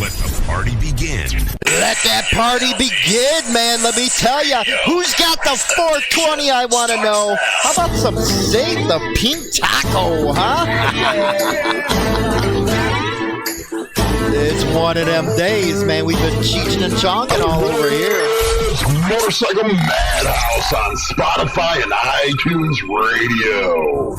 Let the party begin. Let that party begin, man. Let me tell you, who's got the 420, I want to know. How about some Save the Pink Taco, huh? It's one of them days, man. We've been cheeching and chonging all over here. It's Motorcycle Madhouse on Spotify and iTunes Radio.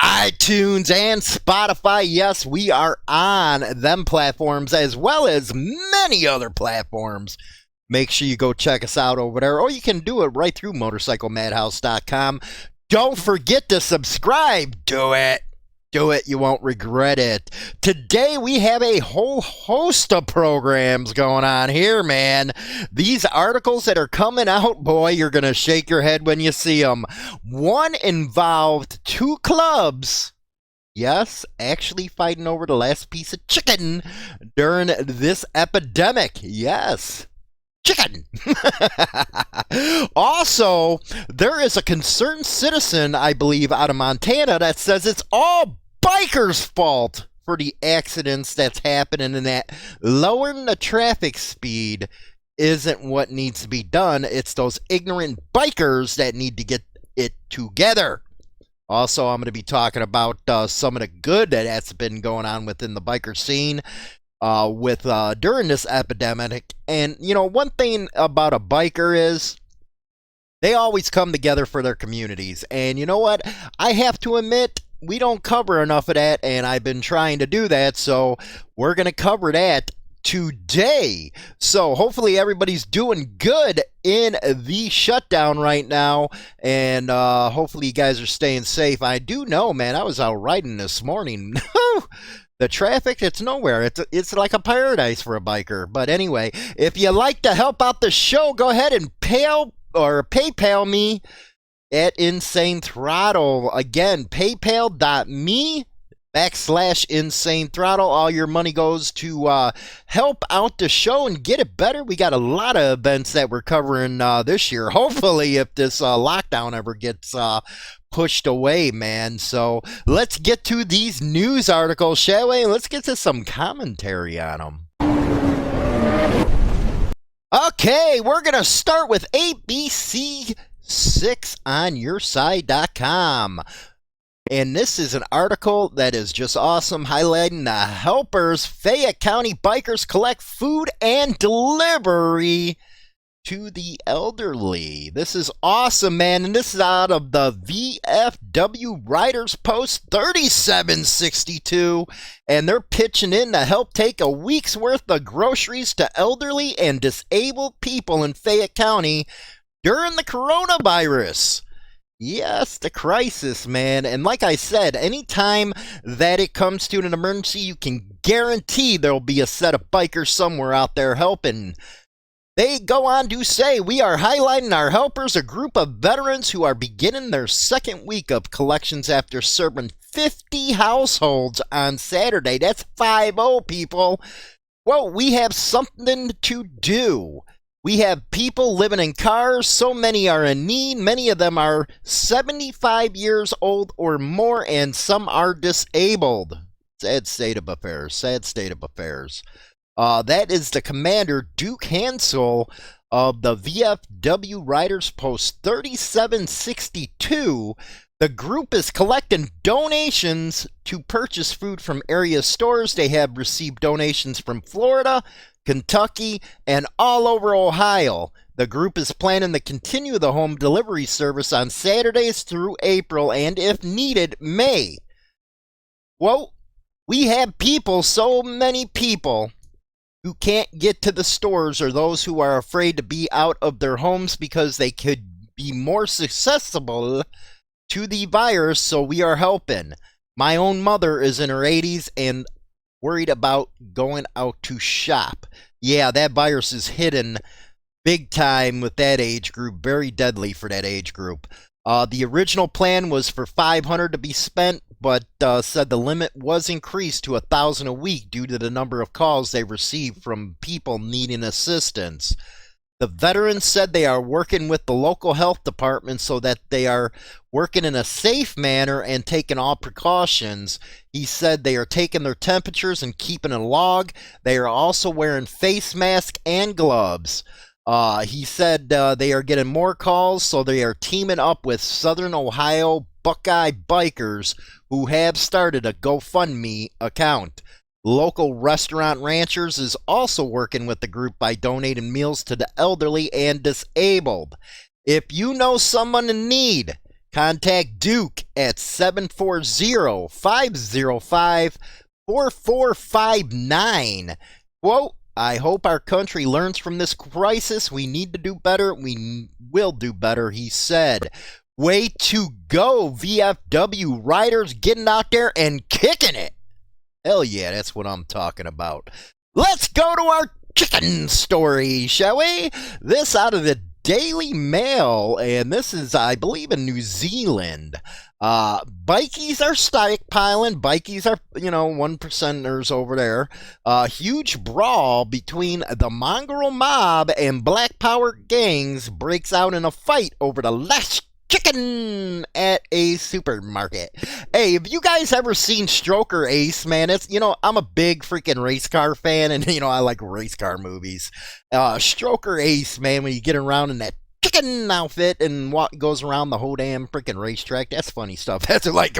iTunes and Spotify. Yes, we are on them platforms as well as many other platforms. Make sure you go check us out over there, or you can do it right through motorcyclemadhouse.com. Don't forget to subscribe. Do it. Do it. You won't regret it. Today we have a whole host of programs going on here, man. These articles that are coming out, boy, you're going to shake your head when you see them. One involved two clubs. Yes, actually fighting over the last piece of chicken during this epidemic. Yes. Chicken. Also, there is a concerned citizen, I believe, out of Montana that says it's all bikers' fault for the accidents that's happening, and that lowering the traffic speed isn't what needs to be done. It's those ignorant bikers that need to get it together. Also, I'm going to be talking about some of the good that's been going on within the biker scene during this epidemic. And, you know, one thing about a biker is they always come together for their communities. And you know what? I have to admit, we don't cover enough of that, and I've been trying to do that, so we're going to cover that today. So hopefully everybody's doing good in the shutdown right now, and hopefully you guys are staying safe. I do know, man, I was out riding this morning. The traffic, it's nowhere. It's like a paradise for a biker. But anyway, if you like to help out the show, go ahead and PayPal me at Insane Throttle. Again, paypal.me/Insane Throttle. All your money goes to help out the show and get it better. We got a lot of events that we're covering this year. Hopefully, if this lockdown ever gets pushed away, man. So let's get to these news articles, shall we? Let's get to some commentary on them. Okay, we're going to start with ABC6onyourside.com. And this is an article that is just awesome, highlighting the helpers. Fayette County bikers collect food and delivery to the elderly. This is awesome, man. And this is out of the VFW Riders Post 3762. And they're pitching in to help take a week's worth of groceries to elderly and disabled people in Fayette County during the coronavirus. Yes, the crisis, man. And like I said, anytime that it comes to an emergency, you can guarantee there'll be a set of bikers somewhere out there helping. They go on to say, we are highlighting our helpers, a group of veterans who are beginning their second week of collections after serving 50 households on Saturday. That's 50, people. Well, we have something to do. We have people living in cars. So many are in need. Many of them are 75 years old or more, and some are disabled. Sad state of affairs. Sad state of affairs. That is the commander, Duke Hansel, of the VFW Riders Post 3762. The group is collecting donations to purchase food from area stores. They have received donations from Florida, Kentucky, and all over Ohio. The group is planning to continue the home delivery service on Saturdays through April, and if needed, May. Well, we have people, so many people, who can't get to the stores, or those who are afraid to be out of their homes because they could be more susceptible to the virus, so we are helping. My own mother is in her 80s and worried about going out to shop. Yeah, that virus is hidden big time with that age group, very deadly for that age group. The original plan was for $500 to be spent, but said the limit was increased to $1,000 a week due to the number of calls they received from people needing assistance. The veterans said they are working with the local health department so that they are working in a safe manner and taking all precautions. He said they are taking their temperatures and keeping a log. They are also wearing face masks and gloves. He said they are getting more calls, so they are teaming up with Southern Ohio Buckeye Bikers, who have started a GoFundMe account. Local Restaurant Ranchers is also working with the group by donating meals to the elderly and disabled. If you know someone in need, contact Duke at 740-505-4459. Quote, I hope our country learns from this crisis. We need to do better. We will do better, he said. Way to go, VFW Riders, getting out there and kicking it. Hell yeah, that's what I'm talking about. Let's go to our chicken story, shall we? This out of the Daily Mail, and this is, I believe, in New Zealand. Bikies are stockpiling. Bikies are, one percenters over there. Huge brawl between the mongrel mob and black power gangs breaks out in a fight over the last chicken at a supermarket. Hey, have you guys ever seen Stroker Ace, man? It's, I'm a big freaking race car fan, and, I like race car movies. Stroker Ace, man, when you get around in that chicken outfit and goes around the whole damn freaking racetrack, that's funny stuff. That's like,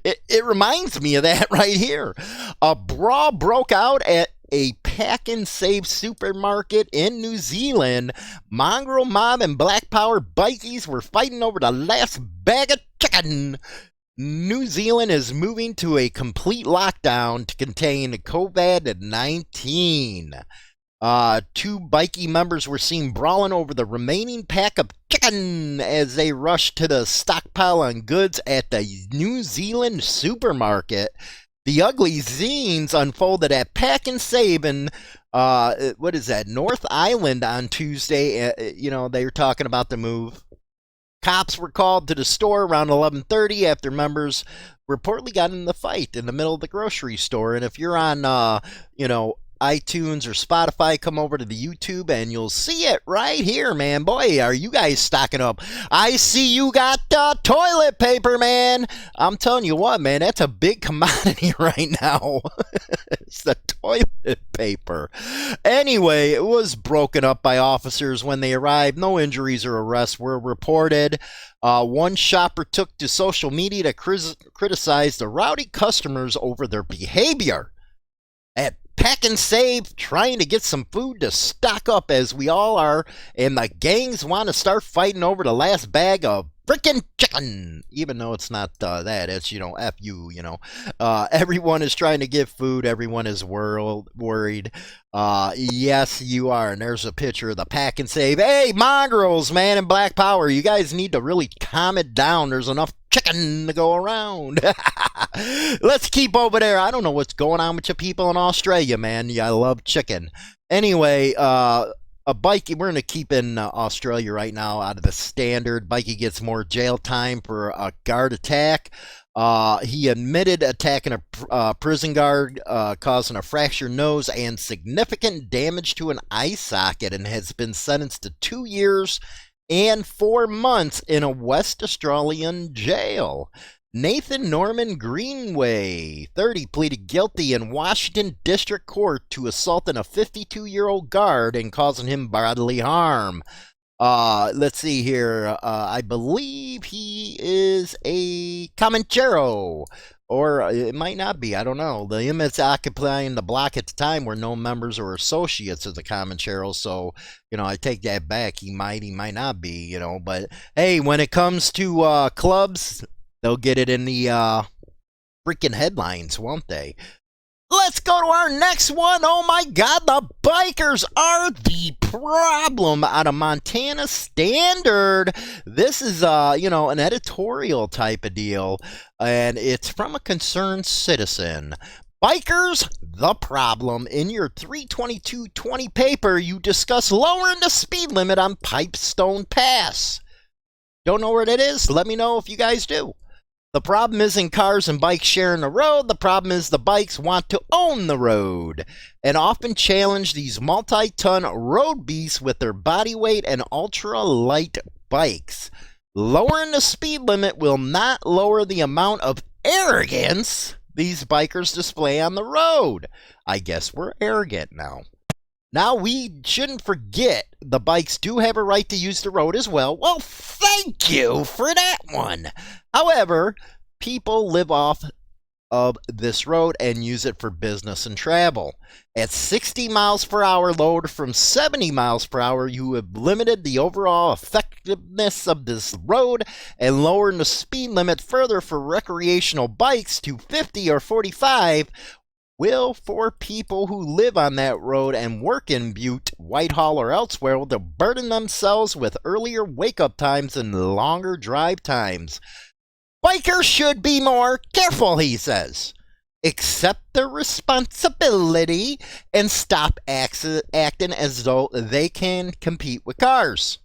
it reminds me of that right here. A brawl broke out at a pack and save supermarket in New Zealand. Mongrel mob and black power bikies were fighting over the last bag of chicken. New Zealand is moving to a complete lockdown to contain COVID-19. Two bikie members were seen brawling over the remaining pack of chicken as they rushed to the stockpile on goods at the New Zealand supermarket. The ugly scenes unfolded at Pack and Save in, North Island on Tuesday. They were talking about the move. Cops were called to the store around 11:30 after members reportedly got in the fight in the middle of the grocery store. And if you're on, iTunes or Spotify, come over to the YouTube and you'll see it right here, man. Boy, are you guys stocking up. I see you got toilet paper, man. I'm telling you what, man, that's a big commodity right now. It's the toilet paper. Anyway, it was broken up by officers when they arrived. No injuries or arrests were reported. One shopper took to social media to criticize the rowdy customers over their behavior at Pack and Save, trying to get some food to stock up as we all are, and the gangs want to start fighting over the last bag of frickin' chicken, even though it's not that, it's, F you, everyone is trying to get food, everyone is worried. Yes, you are, and there's a picture of the Pack and Save. Hey, mongrels, man, and black power, you guys need to really calm it down. There's enough chicken to go around. Let's keep over there. I don't know what's going on with you people in Australia, man. Yeah, I love chicken. Anyway, a bikie, we're going to keep in Australia right now out of the standard. Bikie gets more jail time for a guard attack. He admitted attacking a prison guard, causing a fractured nose and significant damage to an eye socket, and has been sentenced to 2 years and 4 months in a West Australian jail. Nathan Norman Greenway, 30, pleaded guilty in Washington District Court to assaulting a 52-year-old guard and causing him bodily harm. Let's see here. I believe he is a Comanchero, or it might not be. I don't know. The inmates occupying the block at the time were no members or associates of the Comanchero, so, I take that back. He might not be, but hey, when it comes to clubs, they'll get it in the freaking headlines, won't they? Let's go to our next one. Oh my God, the bikers are the problem out of Montana Standard. This is, an editorial type of deal, and it's from a concerned citizen. Bikers, the problem. In your 32220 paper, you discuss lowering the speed limit on Pipestone Pass. Don't know where that is? Let me know if you guys do. The problem isn't cars and bikes sharing the road. The problem is the bikes want to own the road and often challenge these multi-ton road beasts with their body weight and ultra-light bikes. Lowering the speed limit will not lower the amount of arrogance these bikers display on the road. I guess we're arrogant now. Now, we shouldn't forget the bikes do have a right to use the road as well. Well, thank you for that one. However, people live off of this road and use it for business and travel. At 60 miles per hour load from 70 miles per hour, you have limited the overall effectiveness of this road and lowering the speed limit further for recreational bikes to 50 or 45 will, for people who live on that road and work in Butte, Whitehall, or elsewhere, will burden themselves with earlier wake-up times and longer drive times. Bikers should be more careful, he says. Accept their responsibility and stop acting as though they can compete with cars.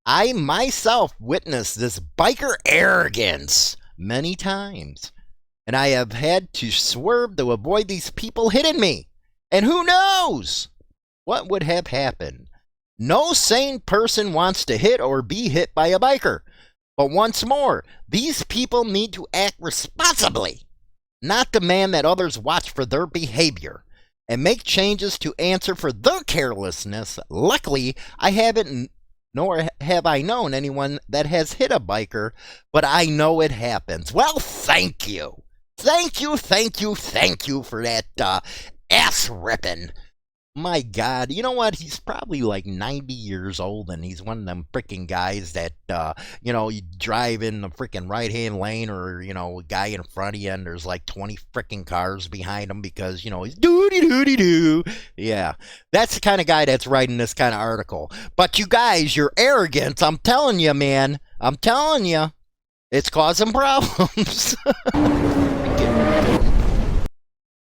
I myself witnessed this biker arrogance many times, and I have had to swerve to avoid these people hitting me. And who knows what would have happened? No sane person wants to hit or be hit by a biker. But once more, these people need to act responsibly, not demand that others watch for their behavior and make changes to answer for their carelessness. Luckily, I haven't, nor have I known anyone that has hit a biker, but I know it happens. Well, thank you. Thank you for that ass ripping. My God, you know what? He's probably like 90 years old, and he's one of them freaking guys that, you drive in the freaking right-hand lane, or, a guy in front of you, and there's like 20 freaking cars behind him because, he's doo-dee-doo-dee-doo. Yeah, that's the kind of guy that's writing this kind of article. But you guys, you're arrogant. I'm telling you, man. I'm telling you. It's causing problems.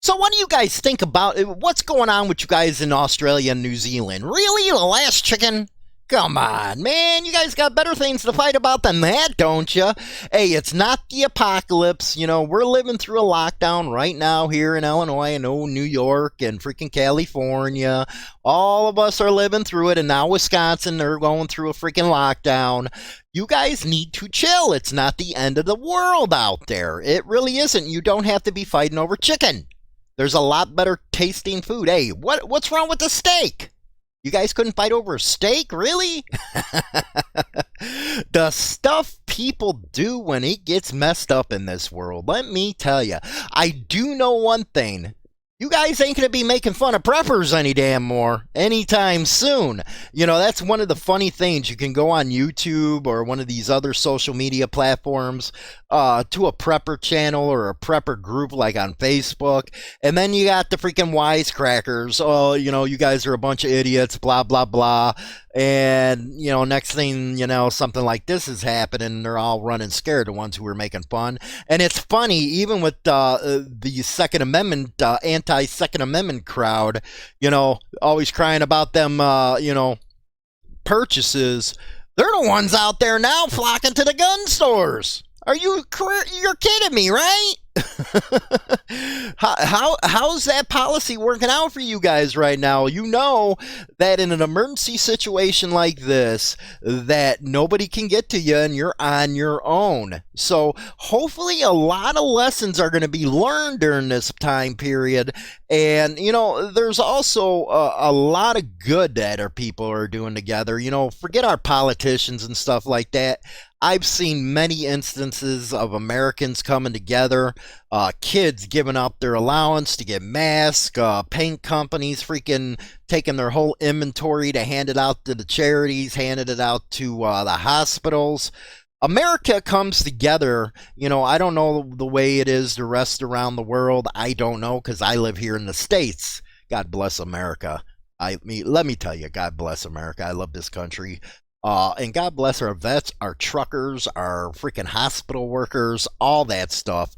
So what do you guys think about what's going on with you guys in Australia and New Zealand? Really? The last chicken? Come on, man. You guys got better things to fight about than that, don't you? Hey, it's not the apocalypse. We're living through a lockdown right now here in Illinois and New York and freaking California. All of us are living through it, and now Wisconsin, they're going through a freaking lockdown. You guys need to chill. It's not the end of the world out there. It really isn't. You don't have to be fighting over chicken. There's a lot better tasting food. Hey, what's wrong with the steak? You guys couldn't fight over a steak? Really? The stuff people do when it gets messed up in this world. Let me tell you. I do know one thing. You guys ain't going to be making fun of preppers any damn more anytime soon. That's one of the funny things. You can go on YouTube or one of these other social media platforms to a prepper channel or a prepper group like on Facebook. And then you got the freaking wisecrackers. Oh, you guys are a bunch of idiots, blah, blah, blah. And, next thing something like this is happening. They're all running scared, the ones who are making fun. And it's funny, even with the Second Amendment, anti-Second Amendment crowd, always crying about them, purchases. They're the ones out there now flocking to the gun stores. You're kidding me, right? How's that policy working out for you guys right now? You know that in an emergency situation like this, that nobody can get to you and you're on your own. So hopefully a lot of lessons are going to be learned during this time period. And, there's also a lot of good that our people are doing together. Forget our politicians and stuff like that. I've seen many instances of Americans coming together, kids giving up their allowance to get masks, paint companies freaking taking their whole inventory to hand it out to the charities, handed it out to the hospitals. America comes together. I don't know the way it is the rest around the world. I don't know, because I live here in the States. God bless America. Let me tell you, God bless America. I love this country. And God bless our vets, our truckers, our freaking hospital workers, all that stuff.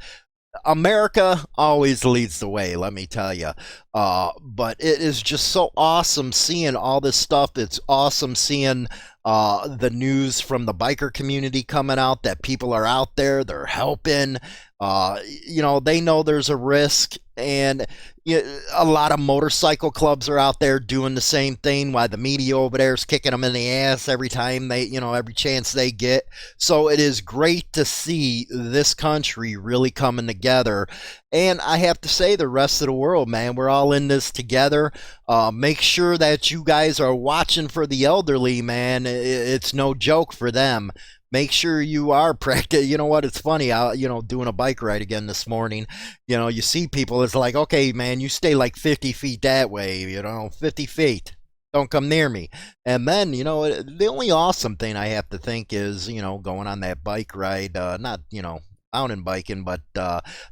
America always leads the way, let me tell you. But it is just so awesome seeing all this stuff. It's awesome seeing the news from the biker community coming out that people are out there, they're helping. They know there's a risk, and a lot of motorcycle clubs are out there doing the same thing, while the media over there is kicking them in the ass every time every chance they get. So it is great to see this country really coming together. And I have to say, the rest of the world, man, we're all in this together. Make sure that you guys are watching for the elderly, man. It's no joke for them. Make sure you are practicing. You know what? It's funny. Doing a bike ride again this morning. You see people. It's like, okay, man, you stay like 50 feet that way. 50 feet. Don't come near me. And then, the only awesome thing I have to think is, going on that bike ride. Not, mountain biking, but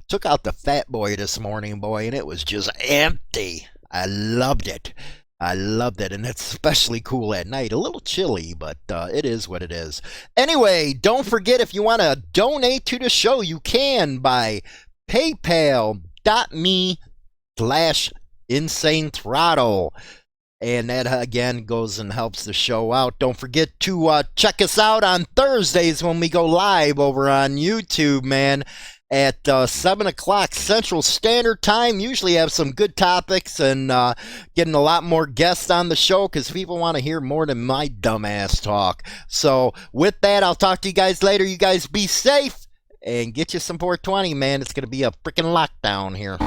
took out the Fat Boy this morning, boy, and it was just empty. I loved it. And it's especially cool at night. A little chilly, but it is what it is. Anyway, don't forget, if you want to donate to the show, you can by paypal.me/InsaneThrottle. And that, again, goes and helps the show out. Don't forget to check us out on Thursdays when we go live over on YouTube, man, at 7 o'clock Central Standard Time. Usually have some good topics and getting a lot more guests on the show because people want to hear more than my dumbass talk. So with that, I'll talk to you guys later. You guys be safe and get you some 420, man. It's going to be a freaking lockdown here.